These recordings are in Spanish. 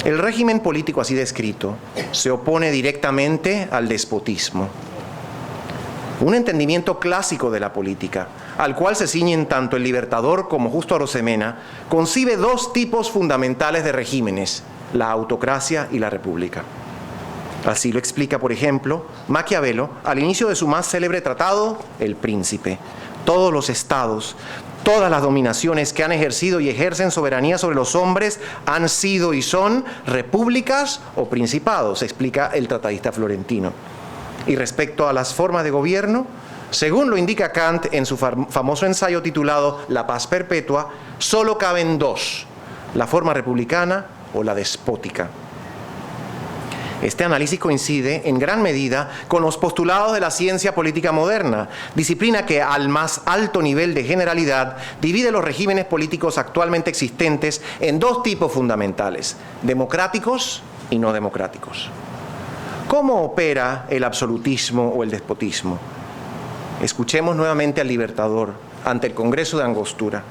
El régimen político así descrito se opone directamente al despotismo. Un entendimiento clásico de la política, al cual se ciñen tanto el Libertador como Justo Arosemena, concibe dos tipos fundamentales de regímenes, la autocracia y la república. Así lo explica, por ejemplo, Maquiavelo al inicio de su más célebre tratado, El Príncipe. Todos los estados, todas las dominaciones que han ejercido y ejercen soberanía sobre los hombres han sido y son repúblicas o principados, explica el tratadista florentino. Y respecto a las formas de gobierno, según lo indica Kant en su famoso ensayo titulado La paz perpetua, solo caben dos, la forma republicana o la despótica. Este análisis coincide en gran medida con los postulados de la ciencia política moderna, disciplina que al más alto nivel de generalidad divide los regímenes políticos actualmente existentes en dos tipos fundamentales, democráticos y no democráticos. ¿Cómo opera el absolutismo o el despotismo? Escuchemos nuevamente al Libertador ante el Congreso de Angostura.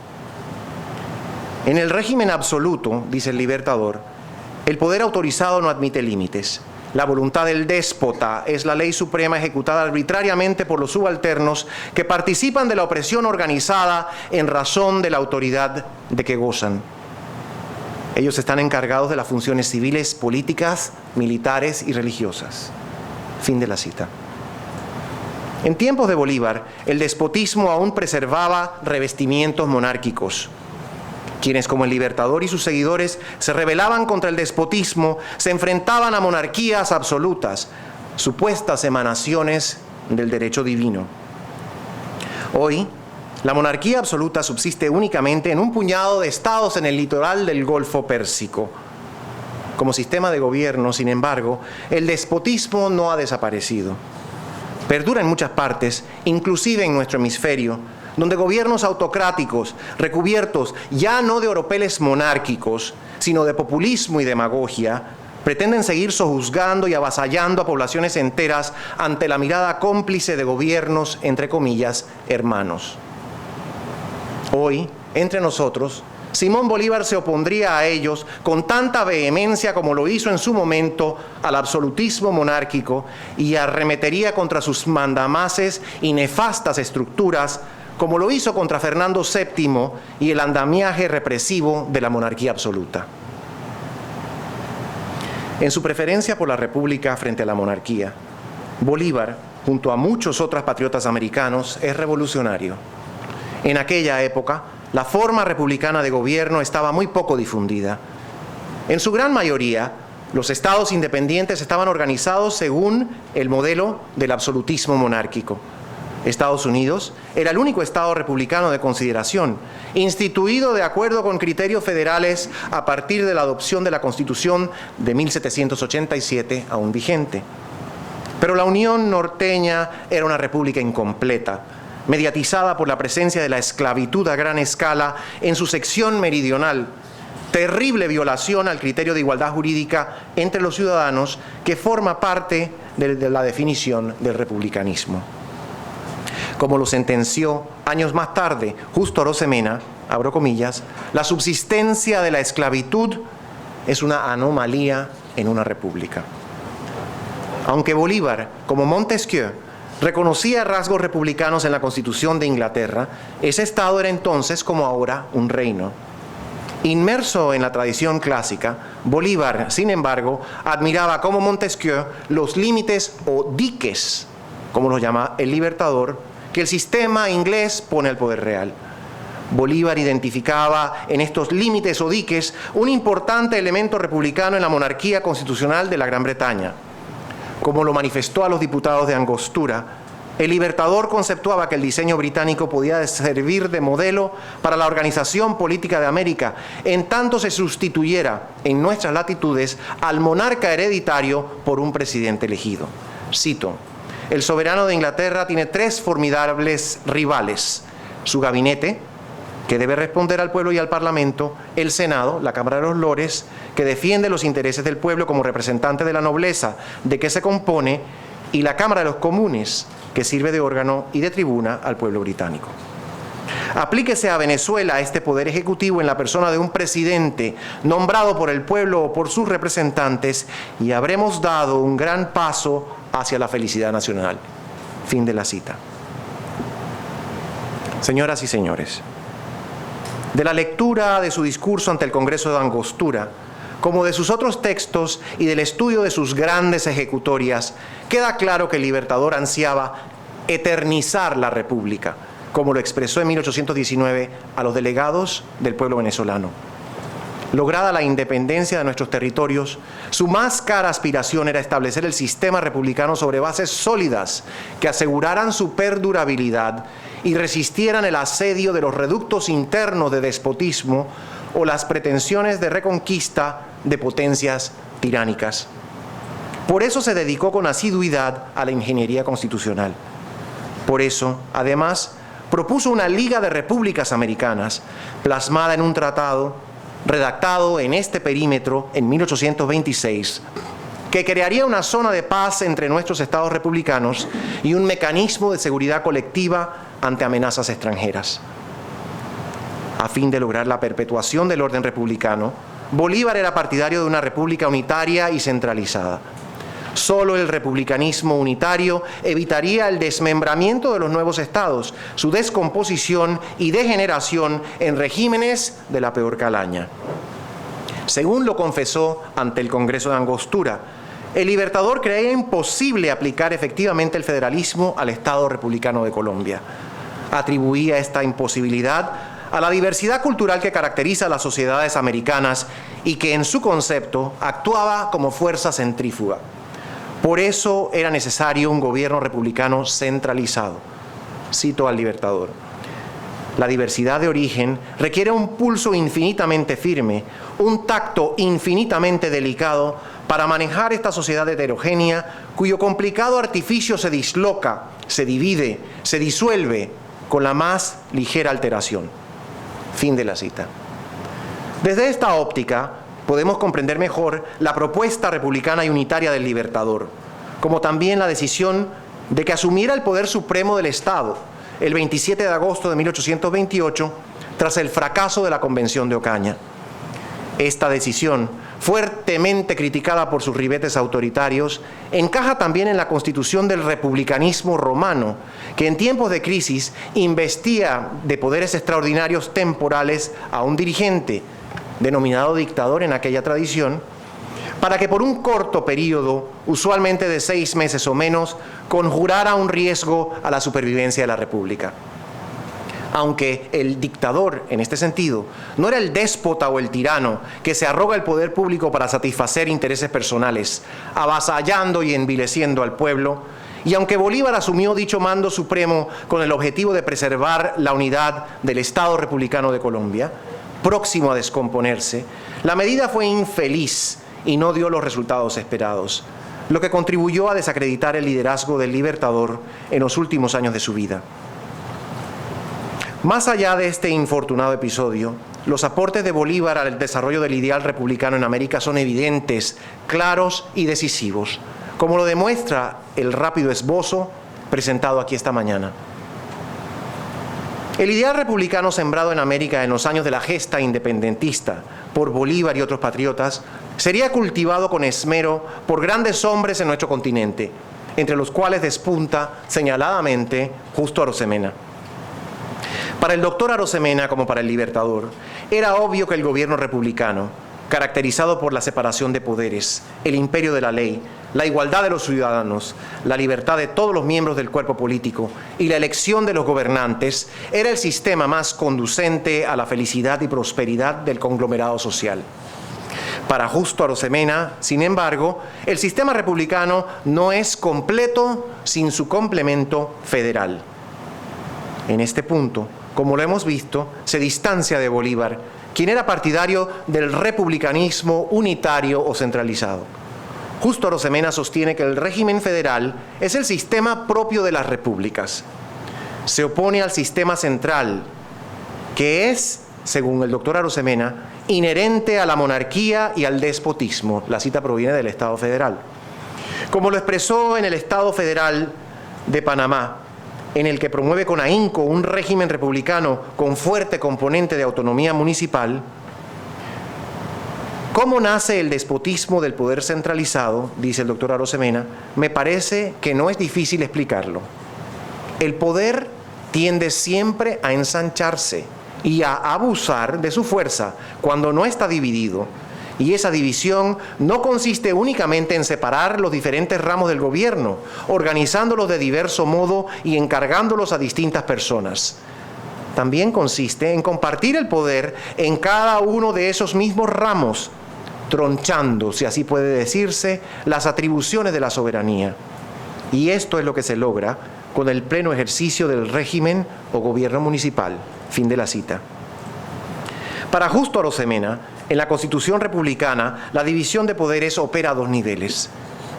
En el régimen absoluto, dice el Libertador, el poder autorizado no admite límites. La voluntad del déspota es la ley suprema ejecutada arbitrariamente por los subalternos que participan de la opresión organizada en razón de la autoridad de que gozan. Ellos están encargados de las funciones civiles, políticas, militares y religiosas. Fin de la cita. En tiempos de Bolívar, el despotismo aún preservaba revestimientos monárquicos. Quienes, como el Libertador y sus seguidores, se rebelaban contra el despotismo, se enfrentaban a monarquías absolutas, supuestas emanaciones del derecho divino. Hoy, la monarquía absoluta subsiste únicamente en un puñado de estados en el litoral del Golfo Pérsico. Como sistema de gobierno, sin embargo, el despotismo no ha desaparecido. Perdura en muchas partes, inclusive en nuestro hemisferio, donde gobiernos autocráticos, recubiertos ya no de oropeles monárquicos, sino de populismo y demagogia, pretenden seguir sojuzgando y avasallando a poblaciones enteras ante la mirada cómplice de gobiernos, entre comillas, hermanos. Hoy, entre nosotros, Simón Bolívar se opondría a ellos con tanta vehemencia como lo hizo en su momento al absolutismo monárquico y arremetería contra sus mandamases y nefastas estructuras como lo hizo contra Fernando VII y el andamiaje represivo de la monarquía absoluta. En su preferencia por la república frente a la monarquía, Bolívar, junto a muchos otros patriotas americanos, es revolucionario. En aquella época, la forma republicana de gobierno estaba muy poco difundida. En su gran mayoría, los estados independientes estaban organizados según el modelo del absolutismo monárquico. Estados Unidos era el único estado republicano de consideración, instituido de acuerdo con criterios federales a partir de la adopción de la Constitución de 1787, aún vigente. Pero la Unión Norteña era una república incompleta, mediatizada por la presencia de la esclavitud a gran escala en su sección meridional, terrible violación al criterio de igualdad jurídica entre los ciudadanos que forma parte de la definición del republicanismo. Como lo sentenció años más tarde Justo Arosemena, abro comillas, la subsistencia de la esclavitud es una anomalía en una república. Aunque Bolívar, como Montesquieu, reconocía rasgos republicanos en la Constitución de Inglaterra, ese Estado era entonces, como ahora, un reino. Inmerso en la tradición clásica, Bolívar, sin embargo, admiraba como Montesquieu los límites o diques, como los llama el Libertador, que el sistema inglés pone al poder real. Bolívar identificaba en estos límites o diques un importante elemento republicano en la monarquía constitucional de la Gran Bretaña. Como lo manifestó a los diputados de Angostura, el Libertador conceptuaba que el diseño británico podía servir de modelo para la organización política de América, en tanto se sustituyera en nuestras latitudes al monarca hereditario por un presidente elegido. Cito: el soberano de Inglaterra tiene tres formidables rivales: su gabinete, que debe responder al pueblo y al Parlamento; el Senado, la Cámara de los Lores, que defiende los intereses del pueblo como representante de la nobleza de que se compone; y la Cámara de los Comunes, que sirve de órgano y de tribuna al pueblo británico. Aplíquese a Venezuela este poder ejecutivo en la persona de un presidente nombrado por el pueblo o por sus representantes y habremos dado un gran paso hacia la felicidad nacional. Fin de la cita. Señoras y señores, de la lectura de su discurso ante el Congreso de Angostura, como de sus otros textos y del estudio de sus grandes ejecutorias, queda claro que el Libertador ansiaba eternizar la República, como lo expresó en 1819 a los delegados del pueblo venezolano. Lograda la independencia de nuestros territorios, su más cara aspiración era establecer el sistema republicano sobre bases sólidas que aseguraran su perdurabilidad y resistieran el asedio de los reductos internos de despotismo o las pretensiones de reconquista de potencias tiránicas. Por eso se dedicó con asiduidad a la ingeniería constitucional. Por eso, además, propuso una Liga de Repúblicas Americanas, plasmada en un tratado redactado en este perímetro en 1826, que crearía una zona de paz entre nuestros estados republicanos y un mecanismo de seguridad colectiva ante amenazas extranjeras. A fin de lograr la perpetuación del orden republicano, Bolívar era partidario de una república unitaria y centralizada. Solo el republicanismo unitario evitaría el desmembramiento de los nuevos estados, su descomposición y degeneración en regímenes de la peor calaña. Según lo confesó ante el Congreso de Angostura, el Libertador creía imposible aplicar efectivamente el federalismo al Estado Republicano de Colombia. Atribuía esta imposibilidad a la diversidad cultural que caracteriza a las sociedades americanas y que en su concepto actuaba como fuerza centrífuga. Por eso era necesario un gobierno republicano centralizado. Cito al Libertador: la diversidad de origen requiere un pulso infinitamente firme, un tacto infinitamente delicado para manejar esta sociedad heterogénea cuyo complicado artificio se disloca, se divide, se disuelve con la más ligera alteración. Fin de la cita. Desde esta óptica podemos comprender mejor la propuesta republicana y unitaria del Libertador, como también la decisión de que asumiera el poder supremo del Estado el 27 de agosto de 1828, tras el fracaso de la Convención de Ocaña. Esta decisión, fuertemente criticada por sus ribetes autoritarios, encaja también en la constitución del republicanismo romano, que en tiempos de crisis investía de poderes extraordinarios temporales a un dirigente, denominado dictador en aquella tradición, para que por un corto periodo, usualmente de 6 meses o menos, conjurara un riesgo a la supervivencia de la República. Aunque el dictador, en este sentido, no era el déspota o el tirano que se arroga el poder público para satisfacer intereses personales, avasallando y envileciendo al pueblo, y aunque Bolívar asumió dicho mando supremo con el objetivo de preservar la unidad del Estado Republicano de Colombia, próximo a descomponerse, la medida fue infeliz y no dio los resultados esperados, lo que contribuyó a desacreditar el liderazgo del Libertador en los últimos años de su vida. Más allá de este infortunado episodio, los aportes de Bolívar al desarrollo del ideal republicano en América son evidentes, claros y decisivos, como lo demuestra el rápido esbozo presentado aquí esta mañana. El ideal republicano sembrado en América en los años de la gesta independentista por Bolívar y otros patriotas sería cultivado con esmero por grandes hombres en nuestro continente, entre los cuales despunta señaladamente Justo Arosemena. Para el doctor Arosemena, como para el Libertador, era obvio que el gobierno republicano, caracterizado por la separación de poderes, el imperio de la ley, la igualdad de los ciudadanos, la libertad de todos los miembros del cuerpo político y la elección de los gobernantes, era el sistema más conducente a la felicidad y prosperidad del conglomerado social. Para Justo Arosemena, sin embargo, el sistema republicano no es completo sin su complemento federal. En este punto, como lo hemos visto, se distancia de Bolívar, quien era partidario del republicanismo unitario o centralizado. Justo Arosemena sostiene que el régimen federal es el sistema propio de las repúblicas. Se opone al sistema central, que es, según el doctor Arosemena, inherente a la monarquía y al despotismo. La cita proviene del Estado Federal. Como lo expresó en el Estado Federal de Panamá, en el que promueve con ahínco un régimen republicano con fuerte componente de autonomía municipal, ¿cómo nace el despotismo del poder centralizado?, dice el doctor Arosemena, me parece que no es difícil explicarlo. El poder tiende siempre a ensancharse y a abusar de su fuerza cuando no está dividido. Y esa división no consiste únicamente en separar los diferentes ramos del gobierno, organizándolos de diverso modo y encargándolos a distintas personas. También consiste en compartir el poder en cada uno de esos mismos ramos, tronchando, si así puede decirse, las atribuciones de la soberanía. Y esto es lo que se logra con el pleno ejercicio del régimen o gobierno municipal. Fin de la cita. Para Justo Arosemena, en la Constitución republicana, la división de poderes opera a dos niveles.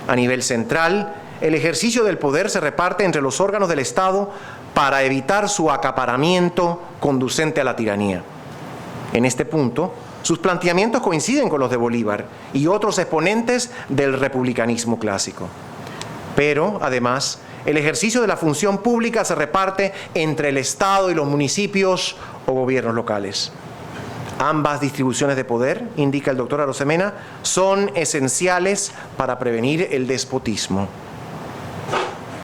A nivel central, el ejercicio del poder se reparte entre los órganos del Estado para evitar su acaparamiento conducente a la tiranía. En este punto, sus planteamientos coinciden con los de Bolívar y otros exponentes del republicanismo clásico. Pero, además, el ejercicio de la función pública se reparte entre el Estado y los municipios o gobiernos locales. Ambas distribuciones de poder, indica el doctor Arosemena, son esenciales para prevenir el despotismo.